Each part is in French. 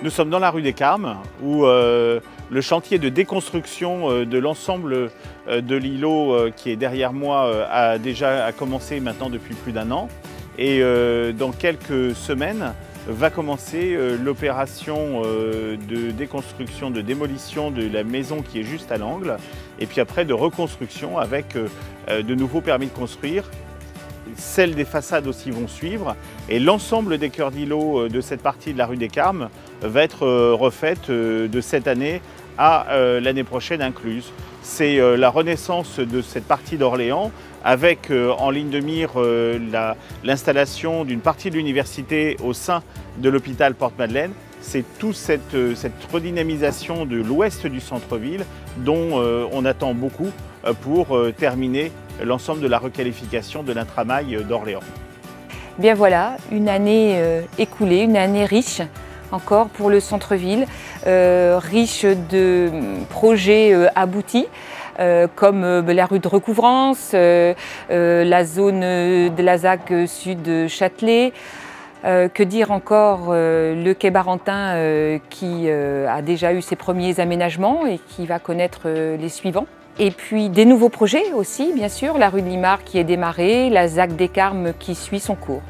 Nous sommes dans la rue des Carmes où le chantier de déconstruction de l'ensemble de l'îlot qui est derrière moi a déjà commencé maintenant depuis plus d'un an. Et dans quelques semaines va commencer l'opération de déconstruction, de démolition de la maison qui est juste à l'angle. Et puis après de reconstruction avec de nouveaux permis de construire. Celles des façades aussi vont suivre et l'ensemble des cœurs d'îlot de cette partie de la rue des Carmes va être refaite de cette année à l'année prochaine incluse. C'est la renaissance de cette partie d'Orléans avec en ligne de mire l'installation d'une partie de l'université au sein de l'hôpital Porte-Madeleine. C'est toute cette redynamisation de l'ouest du centre-ville dont on attend beaucoup pour terminer l'ensemble de la requalification de l'intramail d'Orléans. Bien voilà, une année écoulée, une année riche encore pour le centre-ville, riche de projets aboutis. Comme la rue de Recouvrance, la zone de la ZAC sud Châtelet, que dire encore, le quai Barentin qui a déjà eu ses premiers aménagements et qui va connaître les suivants. Et puis des nouveaux projets aussi, bien sûr, la rue de Limar qui est démarrée, la ZAC des Carmes qui suit son cours.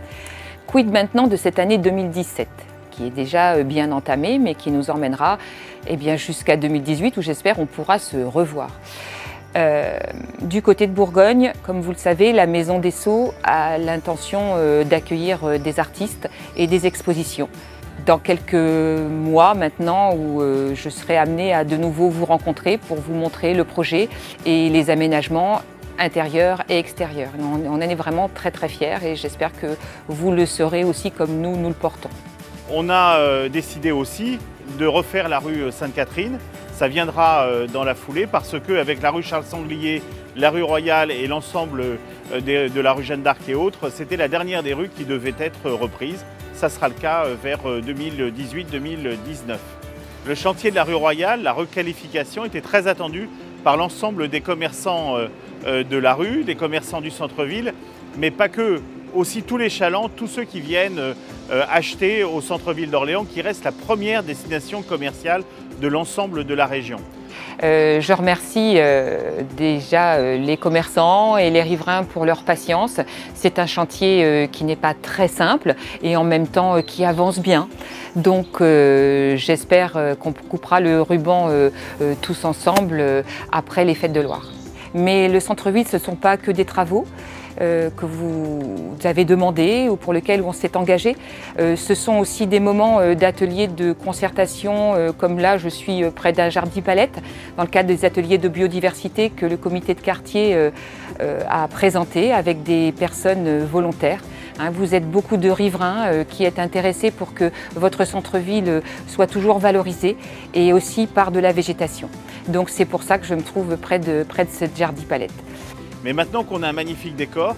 Quid maintenant de cette année 2017, qui est déjà bien entamée, mais qui nous emmènera jusqu'à 2018, où j'espère on pourra se revoir. Du côté de Bourgogne, comme vous le savez, la Maison des Sceaux a l'intention d'accueillir des artistes et des expositions. Dans quelques mois maintenant où je serai amenée à de nouveau vous rencontrer pour vous montrer le projet et les aménagements intérieurs et extérieurs. On en est vraiment très très fiers et j'espère que vous le serez aussi comme nous le portons. On a décidé aussi de refaire la rue Sainte-Catherine. Ça viendra dans la foulée parce qu'avec la rue Charles-Sanglier, la rue Royale et l'ensemble de la rue Jeanne d'Arc et autres, c'était la dernière des rues qui devait être reprise. Ça sera le cas vers 2018-2019. Le chantier de la rue Royale, la requalification, était très attendu par l'ensemble des commerçants de la rue, des commerçants du centre-ville, mais pas que. Aussi tous les chalands, tous ceux qui viennent acheter au centre-ville d'Orléans, qui reste la première destination commerciale de l'ensemble de la région. Je remercie déjà les commerçants et les riverains pour leur patience. C'est un chantier qui n'est pas très simple et en même temps qui avance bien. Donc j'espère qu'on coupera le ruban tous ensemble après les fêtes de Loire. Mais le centre-ville, ce ne sont pas que des travaux que vous avez demandé ou pour lesquels on s'est engagé. Ce sont aussi des moments d'ateliers de concertation, comme là je suis près d'un jardin-palette, dans le cadre des ateliers de biodiversité que le comité de quartier a présenté avec des personnes volontaires. Vous êtes beaucoup de riverains qui êtes intéressés pour que votre centre-ville soit toujours valorisé et aussi par de la végétation. Donc c'est pour ça que je me trouve près de cette jardin-palette. Mais maintenant qu'on a un magnifique décor,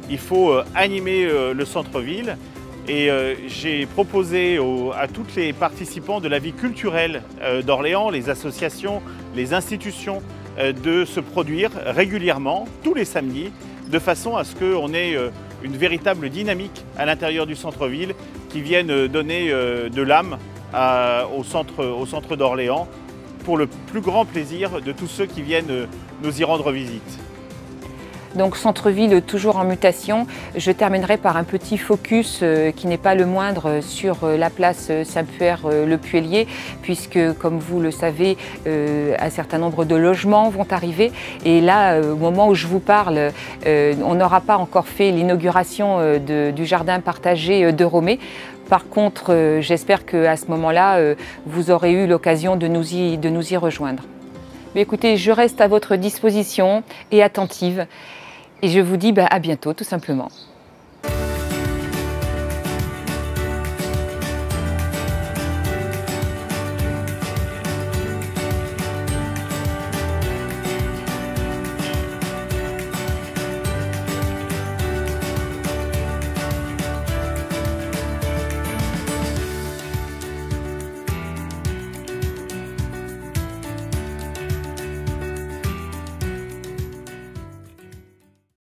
il faut animer le centre-ville et j'ai proposé à tous les participants de la vie culturelle d'Orléans, les associations, les institutions, de se produire régulièrement, tous les samedis, de façon à ce qu'on ait une véritable dynamique à l'intérieur du centre-ville qui vienne donner de l'âme au centre d'Orléans pour le plus grand plaisir de tous ceux qui viennent nous y rendre visite. Donc centre-ville toujours en mutation. Je terminerai par un petit focus qui n'est pas le moindre sur la place Saint-Puer-le Puellier, puisque comme vous le savez, un certain nombre de logements vont arriver. Et là, au moment où je vous parle, on n'aura pas encore fait l'inauguration du jardin partagé de Romée. Par contre, j'espère qu'à ce moment-là, vous aurez eu l'occasion de nous y rejoindre. Mais écoutez, je reste à votre disposition et attentive. Et je vous dis à bientôt, tout simplement.